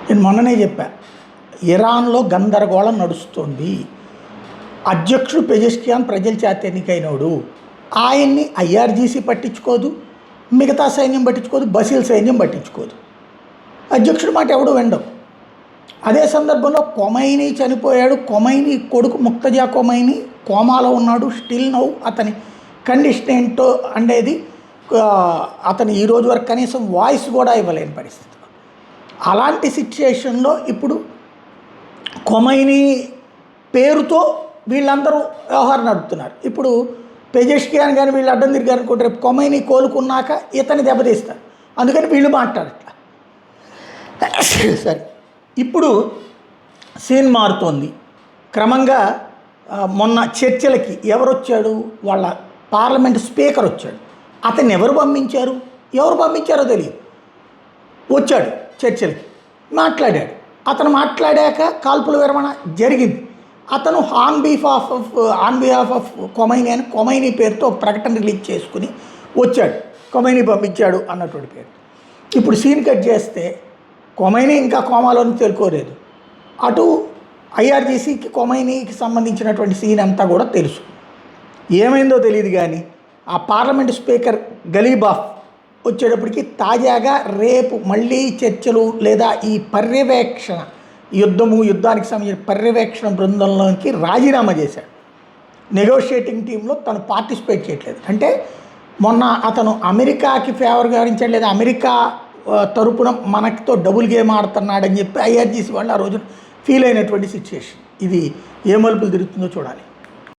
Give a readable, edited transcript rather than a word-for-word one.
నేను మొన్ననే చెప్పా, ఇరాన్లో గందరగోళం నడుస్తుంది. అధ్యక్షుడు పెజెష్కియాన్ ప్రజల చేత ఎన్నికైనోడు. ఆయన్ని ఐఆర్జీసీ పట్టించుకోదు, మిగతా సైన్యం పట్టించుకోదు, బసీల్ సైన్యం పట్టించుకోదు. అధ్యక్షుడి మాట ఎవడు వినడం. అదే సందర్భంలో కొమైనీ చనిపోయాడు. కొమైనీ కొడుకు ముక్తజా కొమైనీ కోమాలో ఉన్నాడు. స్టిల్ నౌ అతని కండిషన్ ఏంటో అనేది అతను ఈ రోజు వరకు కనీసం వాయిస్ కూడా ఇవ్వలేని పరిస్థితి. అలాంటి సిచ్యుయేషన్లో ఇప్పుడు కొమైనీ పేరుతో వీళ్ళందరూ వ్యవహారం నడుపుతున్నారు. ఇప్పుడు పెజెష్కియాన్ కానీ వీళ్ళు అడ్డం తిరిగారు అనుకుంటే రేపు కొమైనీ కోలుకున్నాక ఇతని దెబ్బతీస్తారు. అందుకని వీళ్ళు మాట్లాడట్లా. సరే, ఇప్పుడు సీన్ మారుతోంది క్రమంగా. మొన్న చర్చలకి ఎవరు వచ్చాడు? వాళ్ళ పార్లమెంట్ స్పీకర్ వచ్చాడు. అతన్ని ఎవరు పంపించారో తెలియదు. వచ్చాడు చర్చలకి, మాట్లాడాడు. అతను మాట్లాడాక కాల్పుల విరమణ జరిగింది. అతను ఆన్ బిహాఫ్ ఆఫ్ కొమైనీ అని కొమైనీ పేరుతో ఒక ప్రకటన రిలీజ్ చేసుకుని వచ్చాడు. కొమైనీ పంపించాడు అన్నటువంటి పేరు. ఇప్పుడు సీన్ కట్ చేస్తే కొమైనీ ఇంకా కోమాలోని తెలుకోలేదు. అటు ఐఆర్జీసీకి కొమైనీకి సంబంధించినటువంటి సీన్ అంతా కూడా తెలుసు. ఏమైందో తెలియదు కానీ ఆ పార్లమెంట్ స్పీకర్ గలీబాఫ్ వచ్చేటప్పటికి తాజాగా రేపు మళ్ళీ చర్చలు లేదా ఈ పర్యవేక్షణ యుద్ధానికి సంబంధించిన పర్యవేక్షణ బృందంలోకి రాజీనామా చేశాడు. నెగోషియేటింగ్ టీంలో తను పార్టిసిపేట్ చేయట్లేదు. అంటే మొన్న అతను అమెరికాకి ఫేవర్గా వివరించాడు, లేదా అమెరికా తరపున మనతో డబుల్ గేమ్ ఆడుతున్నాడని చెప్పి ఐఆర్జీసీ వాళ్ళు ఆ రోజు ఫీల్ అయినటువంటి సిచ్యుయేషన్. ఇది ఏ మలుపులు తిరుగుతుందో చూడాలి.